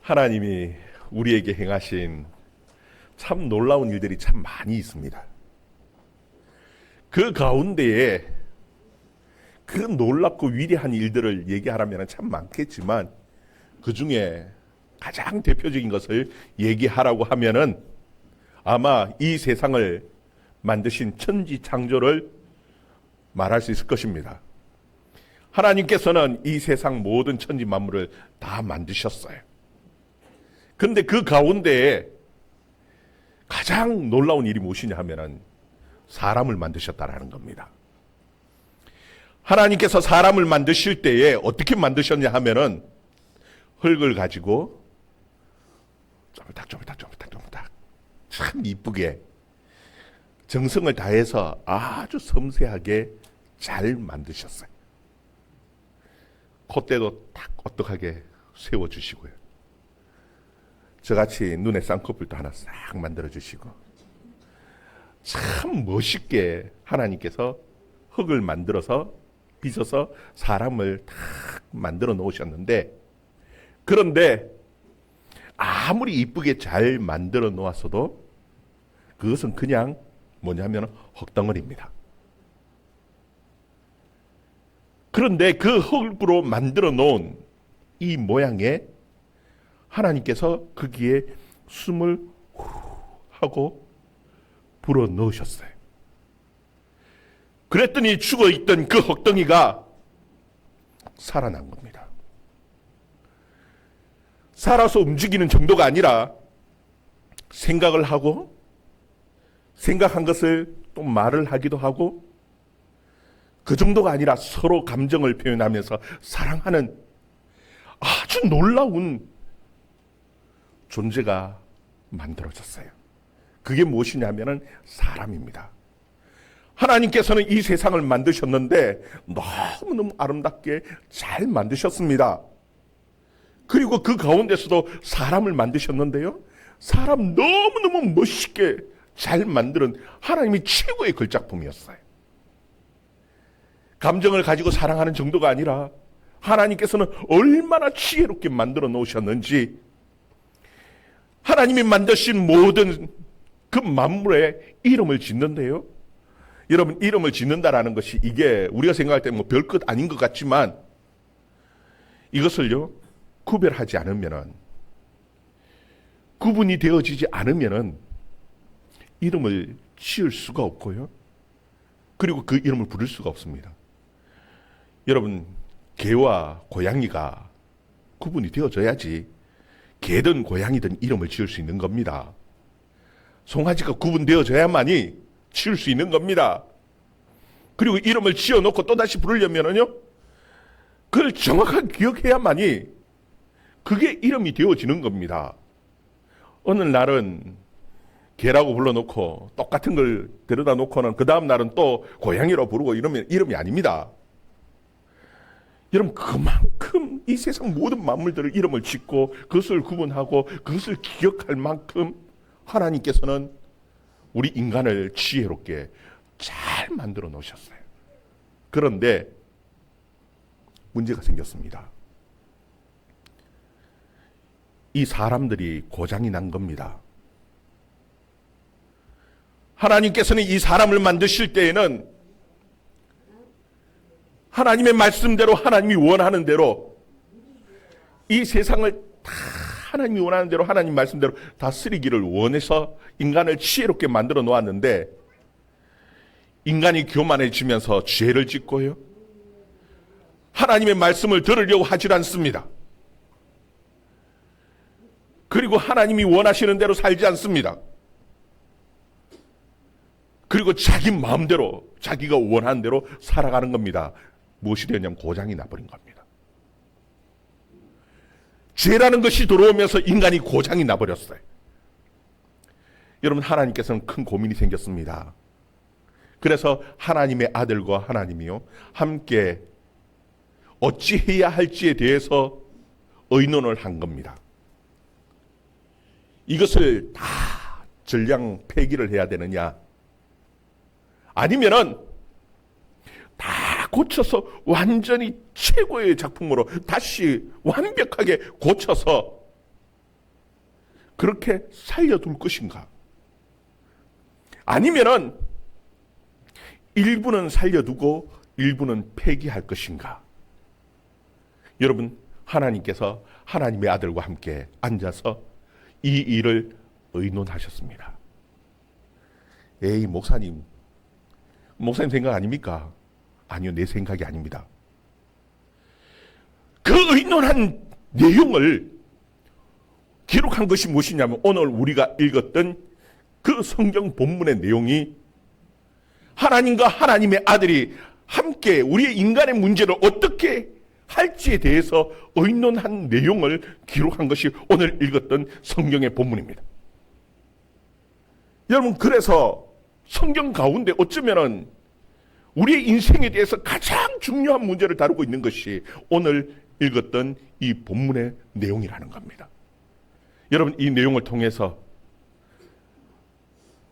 하나님이 우리에게 행하신 참 놀라운 일들이 참 많이 있습니다. 그 가운데에 그 놀랍고 위대한 일들을 얘기하라면 참 많겠지만 그 중에 가장 대표적인 것을 얘기하라고 하면은 아마 이 세상을 만드신 천지 창조를 말할 수 있을 것입니다. 하나님께서는 이 세상 모든 천지 만물을 다 만드셨어요. 그런데 그 가운데에 가장 놀라운 일이 무엇이냐 하면은 사람을 만드셨다라는 겁니다. 하나님께서 사람을 만드실 때에 어떻게 만드셨냐 하면은 흙을 가지고 쪼물딱 참 이쁘게 정성을 다해서 아주 섬세하게 잘 만드셨어요. 콧대도 딱 오똑하게 세워주시고요. 저같이 눈에 쌍꺼풀도 하나 싹 만들어주시고 참 멋있게 하나님께서 흙을 만들어서 빚어서 사람을 딱 만들어 놓으셨는데, 그런데 아무리 이쁘게 잘 만들어 놓았어도 그것은 그냥 뭐냐면 흙덩어리입니다. 그런데 그 흙으로 만들어 놓은 이 모양에 하나님께서 거기에 숨을 후 하고 불어 넣으셨어요. 그랬더니 죽어있던 그 흙덩이가 살아난 겁니다. 살아서 움직이는 정도가 아니라 생각을 하고 생각한 것을 또 말을 하기도 하고 그 정도가 아니라 서로 감정을 표현하면서 사랑하는 아주 놀라운 존재가 만들어졌어요. 그게 무엇이냐면은 사람입니다. 하나님께서는 이 세상을 만드셨는데 너무너무 아름답게 잘 만드셨습니다. 그리고 그 가운데서도 사람을 만드셨는데요, 사람 너무너무 멋있게 잘 만드는 하나님이 최고의 걸작품이었어요. 감정을 가지고 사랑하는 정도가 아니라 하나님께서는 얼마나 지혜롭게 만들어 놓으셨는지, 하나님이 만드신 모든 그 만물에 이름을 짓는데요, 여러분, 이름을 짓는다라는 것이 이게 우리가 생각할 때 뭐 별것 아닌 것 같지만 이것을요 구별하지 않으면은, 구분이 되어지지 않으면은 이름을 지을 수가 없고요, 그리고 그 이름을 부를 수가 없습니다. 여러분, 개와 고양이가 구분이 되어져야지 개든 고양이든 이름을 지을 수 있는 겁니다. 송아지가 구분되어져야만이 지을 수 있는 겁니다. 그리고 이름을 지어놓고 또다시 부르려면은요, 그걸 정확하게 기억해야만이 그게 이름이 되어지는 겁니다. 어느 날은 개라고 불러놓고 똑같은 걸 데려다 놓고는 그 다음 날은 또 고양이로 부르고 이러면 이름이 아닙니다. 여러분, 그만큼 이 세상 모든 만물들을 이름을 짓고 그것을 구분하고 그것을 기억할 만큼 하나님께서는 우리 인간을 지혜롭게 잘 만들어 놓으셨어요. 그런데 문제가 생겼습니다. 이 사람들이 고장이 난 겁니다. 하나님께서는 이 사람을 만드실 때에는 하나님의 말씀대로, 하나님이 원하는 대로 이 세상을 다 하나님이 원하는 대로, 하나님 말씀대로 다 쓰리기를 원해서 인간을 지혜롭게 만들어 놓았는데, 인간이 교만해지면서 죄를 짓고요, 하나님의 말씀을 들으려고 하질 않습니다. 그리고 하나님이 원하시는 대로 살지 않습니다. 그리고 자기 마음대로, 자기가 원하는 대로 살아가는 겁니다. 무엇이 되었냐면 고장이 나버린 겁니다. 죄라는 것이 들어오면서 인간이 고장이 나버렸어요. 여러분, 하나님께서는 큰 고민이 생겼습니다. 그래서 하나님의 아들과 하나님이요 함께 어찌해야 할지에 대해서 의논을 한 겁니다. 이것을 다 전량 폐기를 해야 되느냐, 아니면은 다 고쳐서 완전히 최고의 작품으로 다시 완벽하게 고쳐서 그렇게 살려둘 것인가? 아니면은 일부는 살려두고 일부는 폐기할 것인가? 여러분, 하나님께서 하나님의 아들과 함께 앉아서 이 일을 의논하셨습니다. 에이, 목사님 생각 아닙니까? 아니요, 내 생각이 아닙니다. 그 의논한 내용을 기록한 것이 무엇이냐면 오늘 우리가 읽었던 그 성경 본문의 내용이 하나님과 하나님의 아들이 함께 우리의 인간의 문제를 어떻게 할지에 대해서 의논한 내용을 기록한 것이 오늘 읽었던 성경의 본문입니다. 여러분, 그래서 성경 가운데 어쩌면은 우리의 인생에 대해서 가장 중요한 문제를 다루고 있는 것이 오늘 읽었던 이 본문의 내용이라는 겁니다. 여러분, 이 내용을 통해서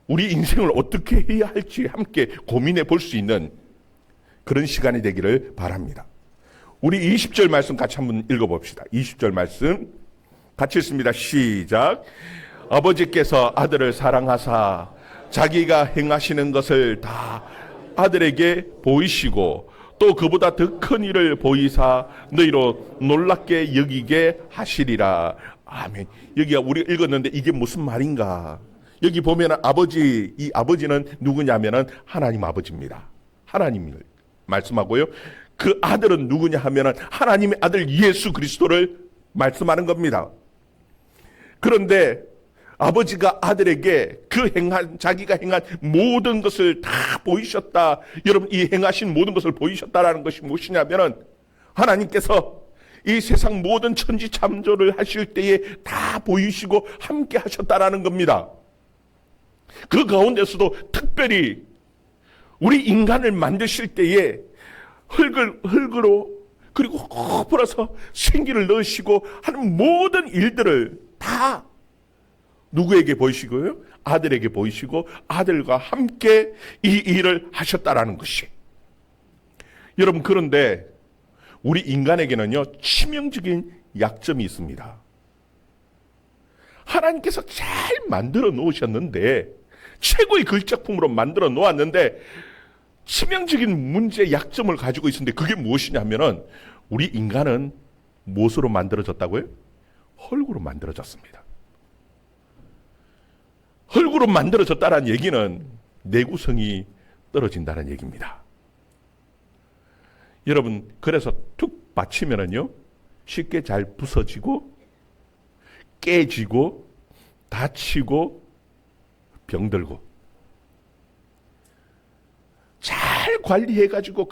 우리 인생을 어떻게 해야 할지 함께 고민해 볼 수 있는 그런 시간이 되기를 바랍니다. 우리 20절 말씀 같이 한번 읽어봅시다. 20절 말씀 같이 읽습니다. 시작. 아버지께서 아들을 사랑하사 자기가 행하시는 것을 다 아들에게 보이시고 또 그보다 더 큰 일을 보이사 너희로 놀랍게 여기게 하시리라. 아멘. 여기가 우리가 읽었는데 이게 무슨 말인가? 여기 보면 아버지, 이 아버지는 누구냐면은 하나님 아버지입니다. 하나님을 말씀하고요. 그 아들은 누구냐 하면은 하나님의 아들 예수 그리스도를 말씀하는 겁니다. 그런데 아버지가 아들에게 자기가 행한 모든 것을 다 보이셨다. 여러분, 이 행하신 모든 것을 보이셨다라는 것이 무엇이냐면은 하나님께서 이 세상 모든 천지 창조를 하실 때에 다 보이시고 함께 하셨다라는 겁니다. 그 가운데서도 특별히 우리 인간을 만드실 때에 흙으로 그리고 꼭 풀어서 생기를 넣으시고 하는 모든 일들을 다 누구에게 보이시고요? 아들에게 보이시고 아들과 함께 이 일을 하셨다라는 것이. 여러분, 그런데 우리 인간에게는요, 치명적인 약점이 있습니다. 하나님께서 잘 만들어 놓으셨는데, 최고의 글작품으로 만들어 놓았는데 치명적인 문제, 약점을 가지고 있었는데 그게 무엇이냐면은 우리 인간은 무엇으로 만들어졌다고요? 흙으로 만들어졌습니다. 흙으로 만들어졌다는 얘기는 내구성이 떨어진다는 얘기입니다. 여러분, 그래서 툭 받치면은요, 쉽게 잘 부서지고 깨지고 다치고 병들고. 잘 관리해가지고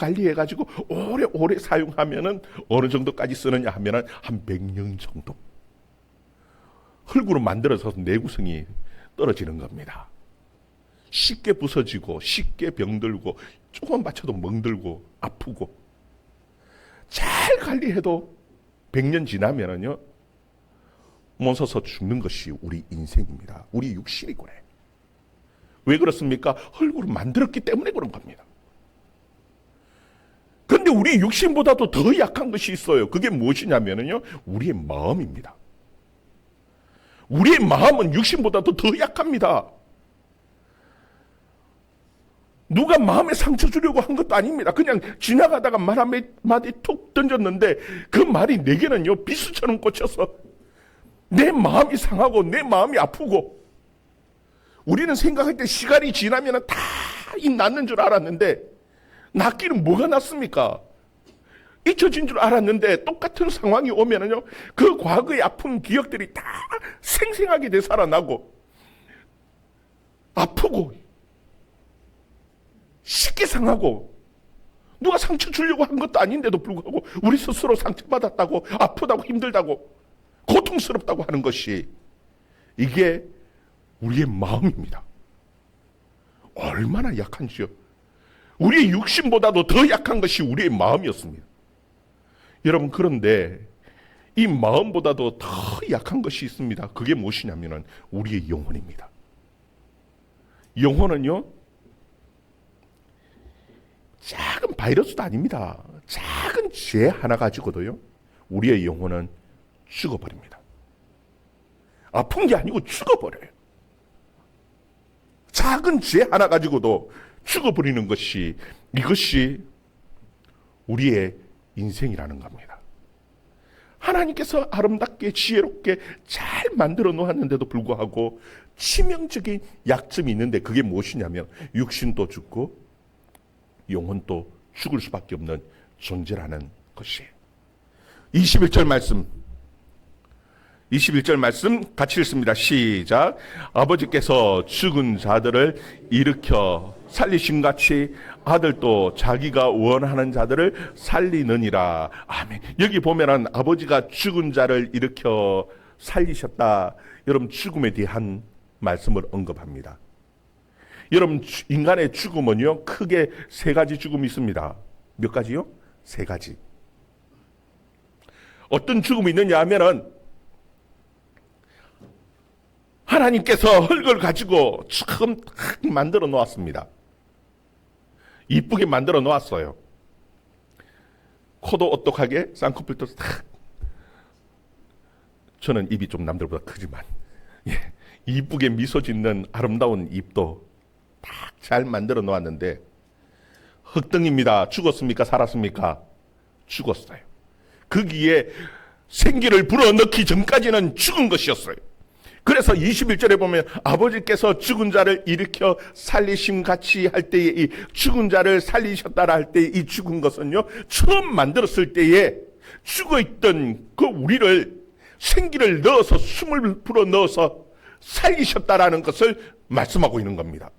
오래 사용하면은 어느 정도까지 쓰느냐 하면은 한 100년 정도. 흙으로 만들어서 내구성이 떨어지는 겁니다. 쉽게 부서지고 쉽게 병들고 조금 맞춰도 멍들고 아프고. 잘 관리해도 100년 지나면은요, 못 서서 죽는 것이 우리 인생입니다. 우리 육신이 그래. 왜 그렇습니까? 흙으로 만들었기 때문에 그런 겁니다. 그런데 우리 육신보다도 더 약한 것이 있어요. 그게 무엇이냐면요, 우리의 마음입니다. 우리의 마음은 육신보다도 더 약합니다. 누가 마음에 상처 주려고 한 것도 아닙니다. 그냥 지나가다가 말 한마디 툭 던졌는데 그 말이 내게는요, 비수처럼 꽂혀서 내 마음이 상하고 내 마음이 아프고. 우리는 생각할 때 시간이 지나면 다 낫는 줄 알았는데 낫기는 뭐가 낫습니까? 잊혀진 줄 알았는데 똑같은 상황이 오면은요, 그 과거의 아픈 기억들이 다 생생하게 되살아나고 아프고 쉽게 상하고, 누가 상처 주려고 한 것도 아닌데도 불구하고 우리 스스로 상처받았다고, 아프다고, 힘들다고, 고통스럽다고 하는 것이, 이게 우리의 마음입니다. 얼마나 약한지요. 우리의 육신보다도 더 약한 것이 우리의 마음이었습니다. 여러분, 그런데 이 마음보다도 더 약한 것이 있습니다. 그게 무엇이냐면은 우리의 영혼입니다. 영혼은요, 작은 바이러스도 아닙니다. 작은 죄 하나 가지고도요, 우리의 영혼은 죽어버립니다. 아픈 게 아니고 죽어버려요. 작은 죄 하나 가지고도 죽어버리는 것이, 이것이 우리의 인생이라는 겁니다. 하나님께서 아름답게 지혜롭게 잘 만들어 놓았는데도 불구하고 치명적인 약점이 있는데, 그게 무엇이냐면 육신도 죽고 영혼도 죽을 수밖에 없는 존재라는 것이에요. 21절 말씀 같이 읽습니다. 시작. 아버지께서 죽은 자들을 일으켜 살리심같이 아들도 자기가 원하는 자들을 살리느니라. 아멘. 여기 보면은 아버지가 죽은 자를 일으켜 살리셨다. 여러분, 죽음에 대한 말씀을 언급합니다. 여러분, 인간의 죽음은요, 크게 세 가지 죽음이 있습니다. 몇 가지요? 세 가지. 어떤 죽음이 있느냐 하면은, 하나님께서 흙을 가지고 처음 탁 만들어 놓았습니다. 이쁘게 만들어 놓았어요. 코도 오똑하게 쌍꺼풀도 탁. 저는 입이 좀 남들보다 크지만, 예, 이쁘게 미소 짓는 아름다운 입도 딱 잘 만들어 놓았는데, 흙등입니다. 죽었습니까? 살았습니까? 죽었어요. 거기에 생기를 불어넣기 전까지는 죽은 것이었어요. 그래서 21절에 보면 아버지께서 죽은 자를 일으켜 살리심같이 할 때에 이 죽은 자를 살리셨다라 할 때 이 죽은 것은요, 처음 만들었을 때에 죽어있던 그 우리를 생기를 넣어서 숨을 불어넣어서 살리셨다라는 것을 말씀하고 있는 겁니다.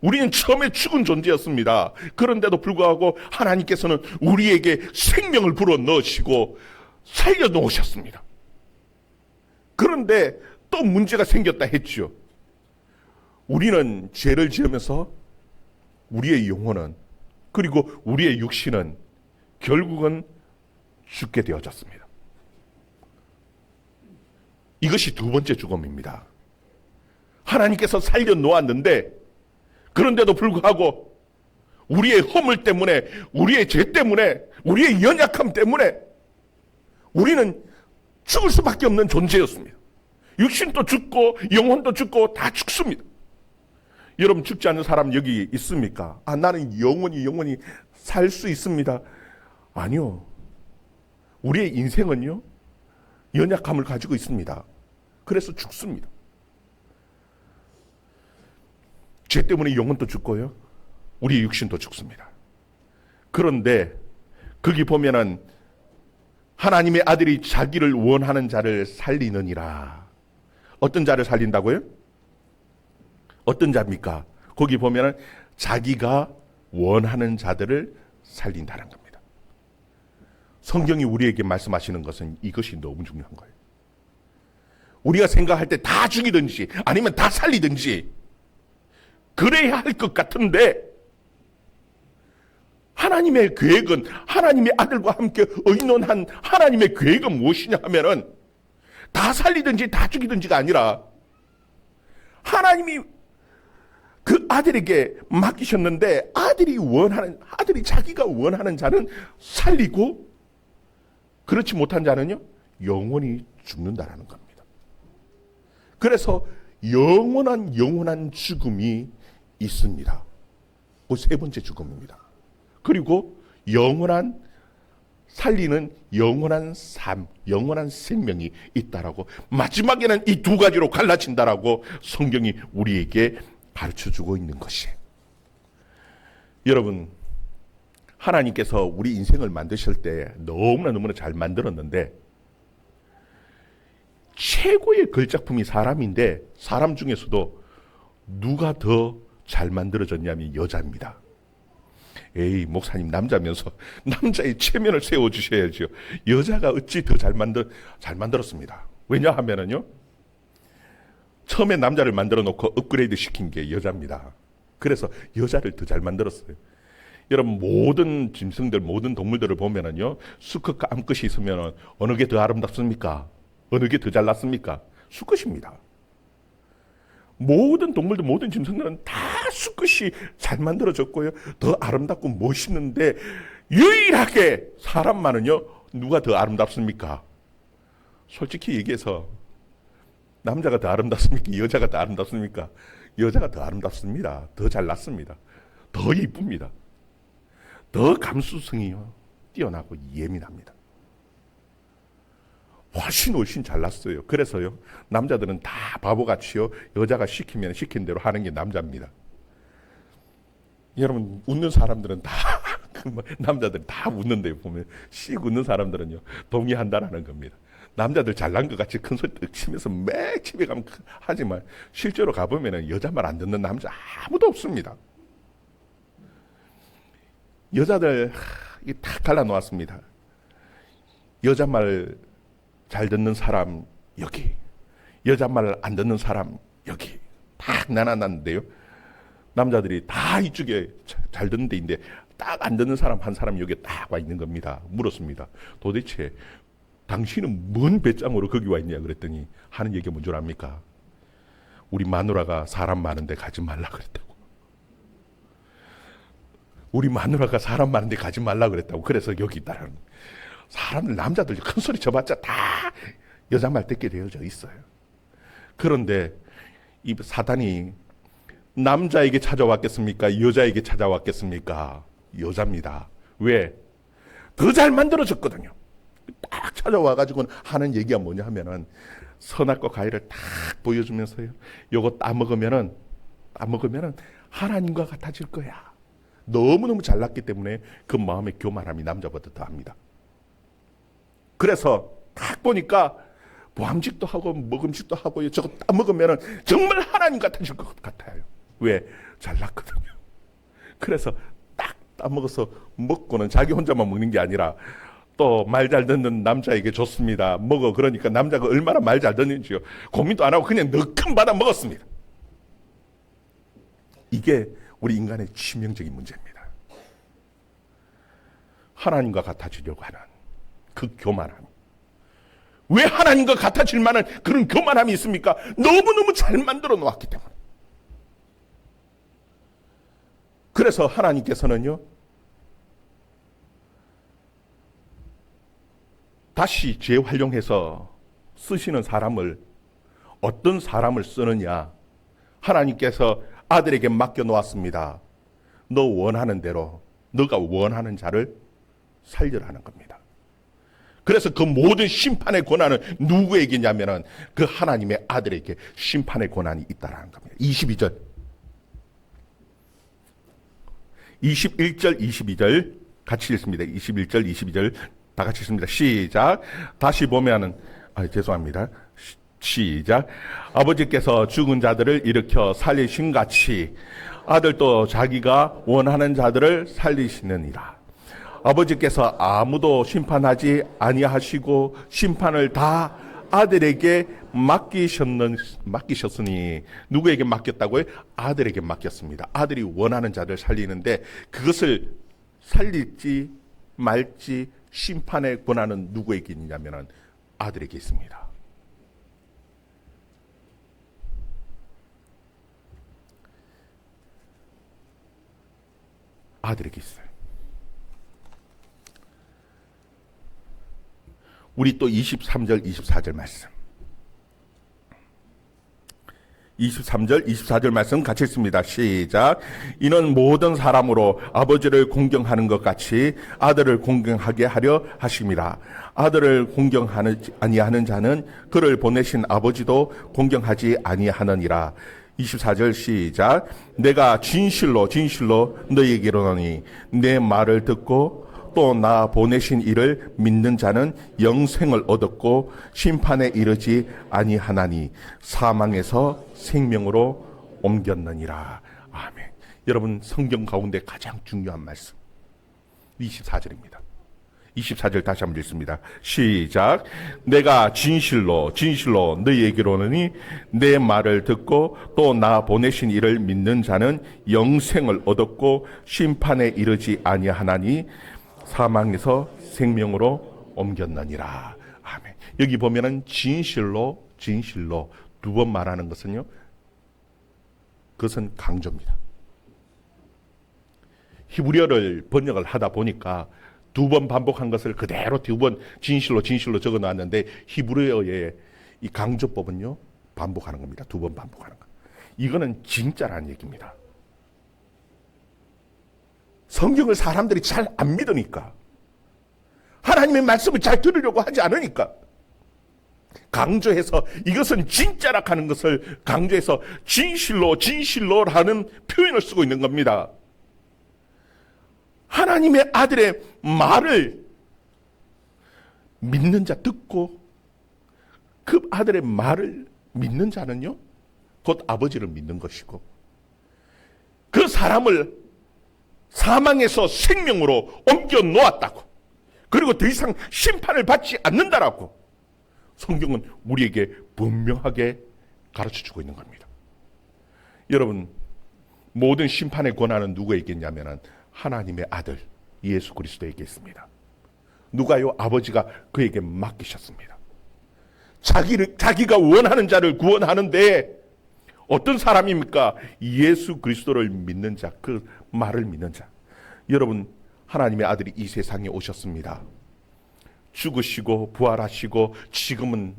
우리는 처음에 죽은 존재였습니다. 그런데도 불구하고 하나님께서는 우리에게 생명을 불어넣으시고 살려놓으셨습니다. 그런데 또 문제가 생겼다 했죠. 우리는 죄를 지으면서 우리의 영혼은, 그리고 우리의 육신은 결국은 죽게 되어졌습니다. 이것이 두 번째 죽음입니다. 하나님께서 살려놓았는데, 그런데도 불구하고 우리의 허물 때문에, 우리의 죄 때문에, 우리의 연약함 때문에 우리는 죽을 수밖에 없는 존재였습니다. 육신도 죽고 영혼도 죽고 다 죽습니다. 여러분, 죽지 않는 사람 여기 있습니까? 아, 나는 영원히 살 수 있습니다. 아니요. 우리의 인생은요, 연약함을 가지고 있습니다. 그래서 죽습니다. 죄 때문에 영혼도 죽고요, 우리의 육신도 죽습니다. 그런데 거기 보면은 하나님의 아들이 자기를 원하는 자를 살리느니라. 어떤 자를 살린다고요? 어떤 자입니까? 거기 보면은 자기가 원하는 자들을 살린다는 겁니다. 성경이 우리에게 말씀하시는 것은 이것이 너무 중요한 거예요. 우리가 생각할 때 다 죽이든지 아니면 다 살리든지 그래야 할 것 같은데, 하나님의 계획은, 하나님의 아들과 함께 의논한 하나님의 계획은 무엇이냐 하면은 다 살리든지 다 죽이든지가 아니라, 하나님이 그 아들에게 맡기셨는데 아들이 자기가 원하는 자는 살리고, 그렇지 못한 자는요, 영원히 죽는다라는 겁니다. 그래서 영원한 죽음이 있습니다. 그 세 번째 죽음입니다. 그리고 살리는 영원한 삶, 영원한 생명이 있다라고, 마지막에는 이 두 가지로 갈라진다라고 성경이 우리에게 가르쳐주고 있는 것이에요. 여러분, 하나님께서 우리 인생을 만드실 때 너무나 잘 만들었는데, 최고의 걸작품이 사람인데, 사람 중에서도 누가 더 잘 만들어졌냐면 여자입니다. 에이, 목사님 남자면서 남자의 체면을 세워주셔야죠. 여자가 어찌 더 잘 만들었습니다. 왜냐하면은요, 처음에 남자를 만들어 놓고 업그레이드 시킨 게 여자입니다. 그래서 여자를 더 잘 만들었어요. 여러분, 모든 짐승들, 모든 동물들을 보면은요, 수컷과 암컷이 있으면 어느 게 더 아름답습니까? 어느 게 더 잘났습니까? 수컷입니다. 모든 동물들, 모든 짐승들은 다 수컷이 잘 만들어졌고요, 더 아름답고 멋있는데, 유일하게 사람만은요, 누가 더 아름답습니까? 솔직히 얘기해서 남자가 더 아름답습니까? 여자가 더 아름답습니까? 여자가 더 아름답습니다. 더 잘났습니다. 더 이쁩니다. 더 감수성이요 뛰어나고 예민합니다. 훨씬 잘났어요. 그래서요 남자들은 다 바보같이요 여자가 시키면 시킨 대로 하는 게 남자입니다. 여러분 웃는 사람들은 다 남자들 다 웃는데 보면 씩 웃는 사람들은요 동의한다라는 겁니다. 남자들 잘난 것 같이 큰 소리 떡 치면서 매 집에 가면 하지만 실제로 가보면 여자 말 안 듣는 남자 아무도 없습니다. 여자들 이게 다 갈라놓았습니다. 여자 말 잘 듣는 사람 여기, 여자 말 안 듣는 사람 여기 딱 나눠놨는데요. 남자들이 다 이쪽에 잘 듣는 데인데 딱 안 듣는 사람 한 사람 여기에 딱 와 있는 겁니다. 물었습니다. 도대체 당신은 뭔 배짱으로 거기 와 있냐 그랬더니 하는 얘기가 뭔 줄 압니까? 우리 마누라가 사람 많은데 가지 말라 그랬다고. 우리 마누라가 사람 많은데 가지 말라 그랬다고. 그래서 여기 있다라는. 사람들 남자들 큰 소리 쳐봤자 다 여자 말 듣게 되어져 있어요. 그런데 이 사단이 남자에게 찾아왔겠습니까? 여자에게 찾아왔겠습니까? 여자입니다. 왜? 더 잘 만들어졌거든요. 딱 찾아와가지고 하는 얘기가 뭐냐 하면은 선악과 과일을 딱 보여주면서요. 요거 따먹으면은 하나님과 같아질 거야. 너무너무 잘났기 때문에 그 마음의 교만함이 남자보다 더합니다. 그래서 딱 보니까 보암직도 하고 먹음직도 하고 저거 따먹으면 정말 하나님 같아질 것 같아요. 왜? 잘났거든요. 그래서 딱 따먹어서 먹고는 자기 혼자만 먹는 게 아니라 또 말 잘 듣는 남자에게 줬습니다. 먹어. 그러니까 남자가 얼마나 말 잘 듣는지요. 고민도 안 하고 그냥 너큰 받아 먹었습니다. 이게 우리 인간의 치명적인 문제입니다. 하나님과 같아지려고 하는 그 교만함. 왜 하나님과 같아질 만한 그런 교만함이 있습니까? 너무너무 잘 만들어 놓았기 때문에. 그래서 하나님께서는요 다시 재활용해서 쓰시는 사람을 어떤 사람을 쓰느냐 하나님께서 아들에게 맡겨 놓았습니다. 너 원하는 대로 너가 원하는 자를 살려라는 겁니다. 그래서 그 모든 심판의 권한은 누구에게냐면은 그 하나님의 아들에게 심판의 권한이 있다라는 겁니다. 22절 21절 22절 같이 읽습니다. 21절 22절 다 같이 읽습니다. 시작. 다시 보면은 죄송합니다. 시작. 아버지께서 죽은 자들을 일으켜 살리신 같이 아들도 자기가 원하는 자들을 살리시느니라. 아버지께서 아무도 심판하지 아니하시고 심판을 다 아들에게 맡기셨으니 누구에게 맡겼다고요? 아들에게 맡겼습니다. 아들이 원하는 자를 살리는데 그것을 살릴지 말지 심판의 권한은 누구에게 있냐면 아들에게 있습니다. 아들에게 있어요. 우리 또 23절 24절 말씀 23절 24절 말씀 같이 읽습니다. 시작. 이는 모든 사람으로 아버지를 공경하는 것 같이 아들을 공경하게 하려 하심이라. 아들을 공경하는 아니하는 자는 그를 보내신 아버지도 공경하지 아니하느니라. 24절 시작. 내가 진실로 너희에게 이르노니 내 말을 듣고 또 나 보내신 이를 믿는 자는 영생을 얻었고 심판에 이르지 아니하나니 사망에서 생명으로 옮겼느니라. 아멘. 여러분 성경 가운데 가장 중요한 말씀 24절입니다. 24절 다시 한번 읽습니다. 시작. 내가 진실로 너희에게로는 내 말을 듣고 또 나 보내신 이를 믿는 자는 영생을 얻었고 심판에 이르지 아니하나니 사망에서 생명으로 옮겼느니라. 아멘. 여기 보면은 진실로 두 번 말하는 것은요. 그것은 강조입니다. 히브리어를 번역을 하다 보니까 두 번 반복한 것을 그대로 두 번 진실로 적어 놨는데 히브리어의 이 강조법은요. 반복하는 겁니다. 2번 반복하는 거. 이거는 진짜라는 얘기입니다. 성경을 사람들이 잘 안 믿으니까, 하나님의 말씀을 잘 들으려고 하지 않으니까 강조해서 이것은 진짜라 하는 것을 강조해서 진실로 진실로라는 표현을 쓰고 있는 겁니다. 하나님의 아들의 말을 믿는 자, 듣고 그 아들의 말을 믿는 자는요, 곧 아버지를 믿는 것이고, 그 사람을 사망에서 생명으로 옮겨 놓았다고, 그리고 더 이상 심판을 받지 않는다라고 성경은 우리에게 분명하게 가르쳐주고 있는 겁니다. 여러분, 모든 심판의 권한은 누구에게 있냐면 하나님의 아들 예수 그리스도에게 있습니다. 누가요? 아버지가 그에게 맡기셨습니다. 자기가 원하는 자를 구원하는데 어떤 사람입니까? 예수 그리스도를 믿는 자, 그 말을 믿는 자. 여러분, 하나님의 아들이 이 세상에 오셨습니다. 죽으시고 부활하시고 지금은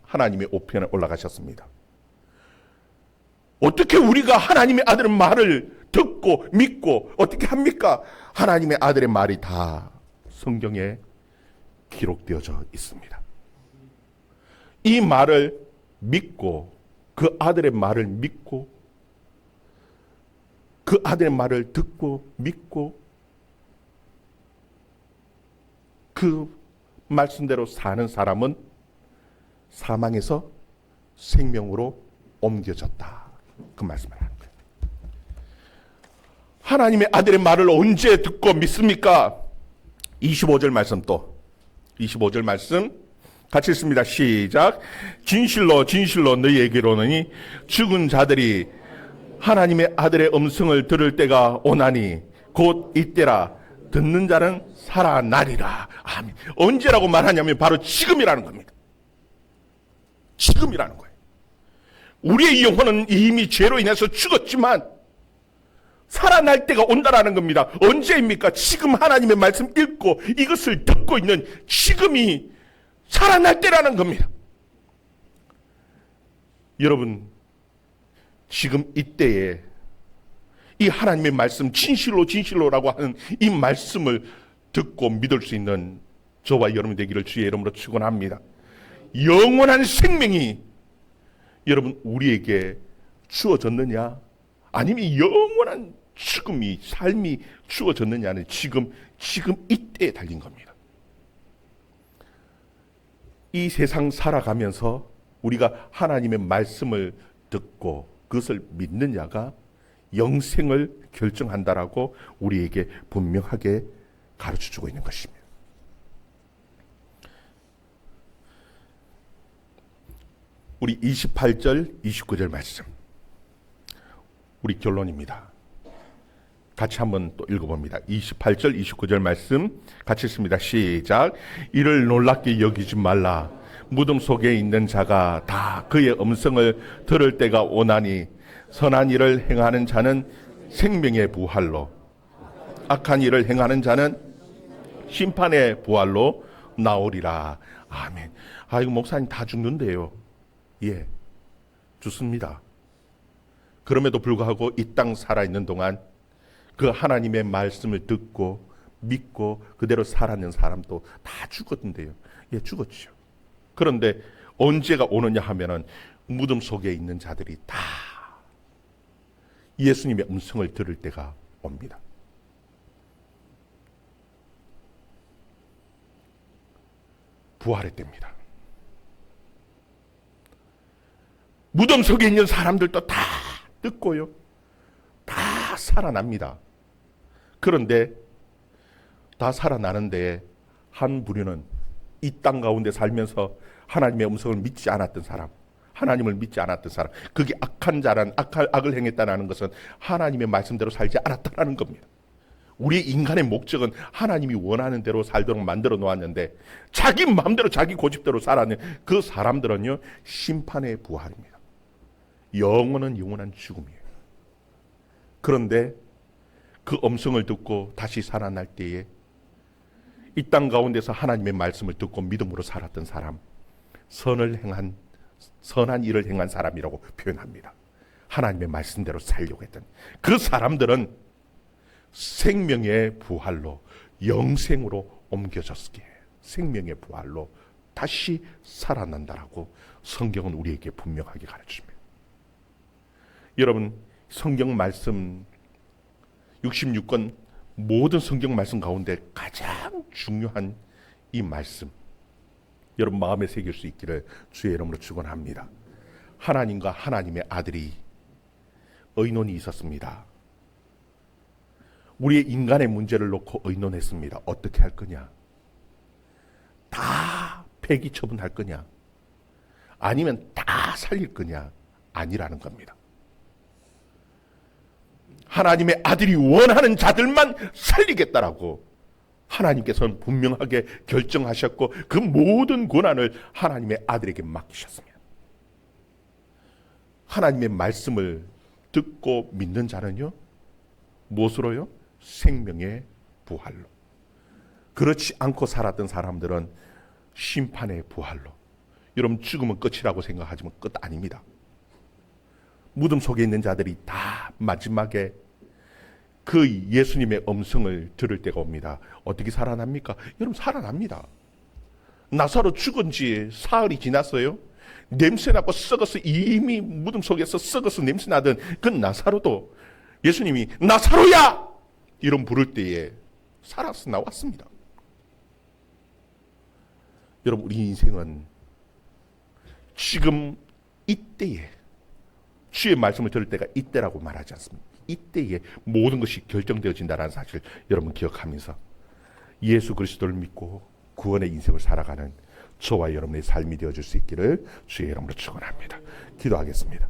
하나님의 우편에 올라가셨습니다. 어떻게 우리가 하나님의 아들의 말을 듣고 믿고 어떻게 합니까? 하나님의 아들의 말이 다 성경에 기록되어져 있습니다. 이 말을 믿고, 그 아들의 말을 믿고, 그 아들의 말을 듣고 믿고 그 말씀대로 사는 사람은 사망에서 생명으로 옮겨졌다. 그 말씀을 하는 거예요. 하나님의 아들의 말을 언제 듣고 믿습니까? 25절 말씀, 또 25절 말씀 같이 읽습니다. 시작. 진실로 진실로 너희에게로는 죽은 자들이 하나님의 아들의 음성을 들을 때가 오나니 곧 이때라. 듣는 자는 살아나리라. 아멘. 언제라고 말하냐면 바로 지금이라는 겁니다. 지금이라는 거예요. 우리의 영혼은 이미 죄로 인해서 죽었지만 살아날 때가 온다라는 겁니다. 언제입니까? 지금 하나님의 말씀 읽고 이것을 듣고 있는 지금이 살아날 때라는 겁니다. 여러분, 지금 이때에 이 하나님의 말씀, 진실로 진실로라고 하는 이 말씀을 듣고 믿을 수 있는 저와 여러분 되기를 주의 이름으로 축원합니다. 영원한 생명이 여러분 우리에게 주어졌느냐, 아니면 영원한 죽음이, 삶이 주어졌느냐는 지금 이때에 달린 겁니다. 이 세상 살아가면서 우리가 하나님의 말씀을 듣고 그것을 믿느냐가 영생을 결정한다라고 우리에게 분명하게 가르쳐주고 있는 것입니다. 우리 28절, 29절 말씀, 우리 결론입니다. 같이 한번 또 읽어봅니다. 28절, 29절 말씀 같이 읽습니다. 시작. 이를 놀랍게 여기지 말라. 무덤 속에 있는 자가 다 그의 음성을 들을 때가 오나니 선한 일을 행하는 자는 생명의 부활로, 악한 일을 행하는 자는 심판의 부활로 나오리라. 아멘. 이거 목사님 다 죽는데요. 예, 죽습니다. 그럼에도 불구하고 이 땅 살아있는 동안 그 하나님의 말씀을 듣고 믿고 그대로 살았는 사람도 다 죽었는데요. 예, 죽었죠. 그런데 언제가 오느냐 하면은 무덤 속에 있는 자들이 다 예수님의 음성을 들을 때가 옵니다. 부활의 때입니다. 무덤 속에 있는 사람들도 다 듣고요, 다 살아납니다. 그런데 다 살아나는데 한 부류는 이 땅 가운데 살면서 하나님의 음성을 믿지 않았던 사람, 하나님을 믿지 않았던 사람, 그게 악한 자란, 악을 행했다는 것은 하나님의 말씀대로 살지 않았다는 겁니다. 우리 인간의 목적은 하나님이 원하는 대로 살도록 만들어 놓았는데 자기 마음대로 자기 고집대로 살아는 그 사람들은요, 심판의 부활입니다. 영원은 영원한 죽음이에요. 그런데 그 음성을 듣고 다시 살아날 때에 이 땅 가운데서 하나님의 말씀을 듣고 믿음으로 살았던 사람, 선을 행한 선한 일을 행한 사람이라고 표현합니다. 하나님의 말씀대로 살려고 했던 그 사람들은 생명의 부활로 영생으로 옮겨졌기에 생명의 부활로 다시 살아난다라고 성경은 우리에게 분명하게 가르칩니다. 여러분, 성경 말씀 66권 모든 성경 말씀 가운데 가장 중요한 이 말씀, 여러분 마음에 새길 수 있기를 주의 이름으로 축원합니다. 하나님과 하나님의 아들이 의논이 있었습니다. 우리의 인간의 문제를 놓고 의논했습니다. 어떻게 할 거냐? 다 폐기 처분할 거냐? 아니면 다 살릴 거냐? 아니라는 겁니다. 하나님의 아들이 원하는 자들만 살리겠다라고 하나님께서는 분명하게 결정하셨고 그 모든 권한을 하나님의 아들에게 맡기셨습니다. 하나님의 말씀을 듣고 믿는 자는요, 무엇으로요? 생명의 부활로. 그렇지 않고 살았던 사람들은 심판의 부활로. 여러분, 죽으면 끝이라고 생각하지만 끝 아닙니다. 무덤 속에 있는 자들이 다 마지막에 그 예수님의 음성을 들을 때가 옵니다. 어떻게 살아납니까? 여러분, 살아납니다. 나사로 죽은 지 사흘이 지났어요. 냄새나고 썩어서 이미 무덤 속에서 썩어서 냄새나던 그 나사로도 예수님이 나사로야! 이런 부를 때에 살아서 나왔습니다. 여러분, 우리 인생은 지금 이때에 주의 말씀을 들을 때가 이때라고 말하지 않습니다. 이때에 모든 것이 결정되어진다는 사실 여러분 기억하면서 예수 그리스도를 믿고 구원의 인생을 살아가는 저와 여러분의 삶이 되어줄 수 있기를 주의 이름으로 축원합니다. 기도하겠습니다.